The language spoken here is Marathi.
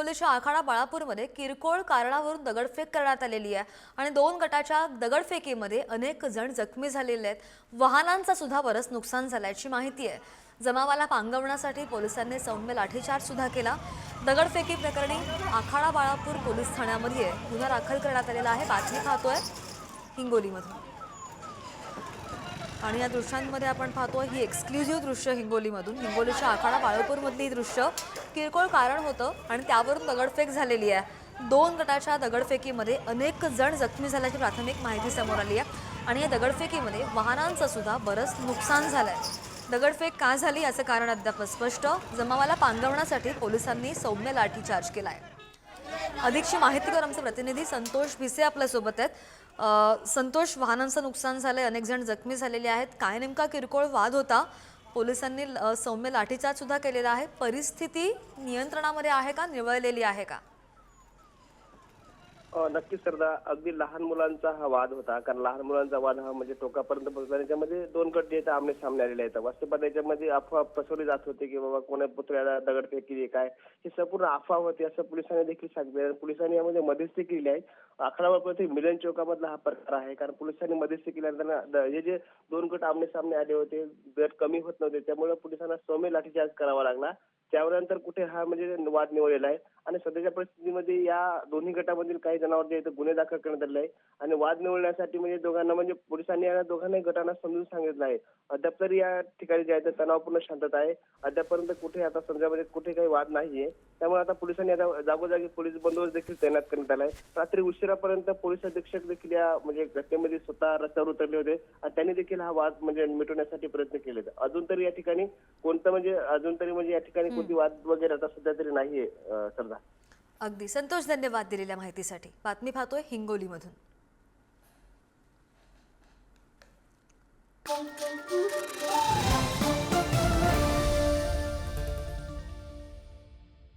हिंगोलीच्या आखाडा बाळापूरमध्ये किरकोळ कारणावरून दगडफेक करण्यात आलेली आहे आणि 2 गटाच्या दगडफेकीमध्ये अनेक जण जखमी झालेले आहेत। वाहनांचा सुद्धा बरंच नुकसान झाल्याची माहिती आहे। जमावाला पांगवण्यासाठी पोलिसांनी सौम्य लाठीचार्ज सुद्धा केला। दगडफेकी प्रकरणी आखाडा बाळापूर पोलीस ठाण्यामध्ये गुन्हा दाखल करण्यात आलेला आहे। बातमी पाहतोय हिंगोलीमधून आणि या दृश्यांमध्ये आपण पाहतोय ही एक्सक्लुझिव्ह दृश्य हिंगोलीमधून। हिंगोलीच्या आखाडा बाळापूरमधली दृश्य किरकोळ कारण होतं आणि त्यावरून दगडफेक झालेली आहे। 2 गटाच्या दगडफेकीमध्ये अनेक जण जखमी झाल्याची प्राथमिक माहिती समोर आली आहे आणि या दगडफेकीमध्ये वाहनांचं सुद्धा बरंच नुकसान झालंय। दगडफेक का झाली याचं कारण अद्याप स्पष्ट। जमावाला पांगवण्यासाठी पोलिसांनी सौम्य लाठीचार्ज केलाय। अधिकची माहितीवर आमचे प्रतिनिधी संतोष भिसे आपल्या सोबत आहेत। संतोष, वाहनांचं नुकसान झालंय, अनेक जण जखमी झालेले आहेत, काय नेमका किरकोळ वाद होता? पोलिसांनी सौम्य लाठीचार्ज सुद्धा केलेला आहे। परिस्थिती नियंत्रणामध्ये आहे का, निवळलेली आहे का? नक्कीच सरदा, अगदी लहान मुलांचा हा वाद होता. कारण लहान मुलांचा वाद हा म्हणजे टोकापर्यंत पोहोचला। त्याच्यामध्ये 2 गट जे आमने सामने आलेले आहेत। वास्तवात याच्यामध्ये अफवा पसरवली जात होती की बाबा कोण्या पुतळ्याला दगडफेक केली काय, हे संपूर्ण अफवा होती असं पोलिसांनी देखील सांगितलं। पोलिसांनी यामध्ये मध्यस्थी केली आहे। आखाडा मिलन चौकामधला हा प्रकार आहे। कारण पोलिसांनी मध्यस्थी केल्यानंतर हे जे 2 गट आमने सामने आले होते, गट कमी होत नव्हते, त्यामुळे पोलिसांना सौम्य लाठीचार्ज करावा लागला। त्यानंतर कुठे हा म्हणजे वाद निवडलेला आहे आणि सध्याच्या परिस्थितीमध्ये या दोन्ही गटामधील काही जणांवर जे गुन्हे दाखल करण्यात आले आहे आणि वाद निवडण्यासाठी म्हणजे दोघांना म्हणजे पोलिसांनी या दोघांनाही गटांना समजून सांगितलं आहे। अद्याप तरी या ठिकाणी जे आहे ते तणावपूर्ण शांतता आहे। अद्यापर्यंत कुठे आता समजामध्ये कुठे काही वाद नाहीये। त्यामुळे आता पोलिसांनी आता जागोजागी पोलीस बंदोबस्त देखील तैनात करण्यात आला आहे। रात्री उशिरापर्यंत पोलीस अधीक्षक देखील या म्हणजे घटनेमध्ये स्वतः रस्त्यावर उतरले होते आणि त्यांनी देखील हा वाद म्हणजे मिटवण्यासाठी प्रयत्न केले। अजून तरी या ठिकाणी या ठिकाणी कोणती वाद वगैरे आता सध्या तरी नाहीये सरदा। अगदी संतोष, धन्यवाद दिलेल्या माहितीसाठी। बातमी पाहतोय हिंगोलीमधून।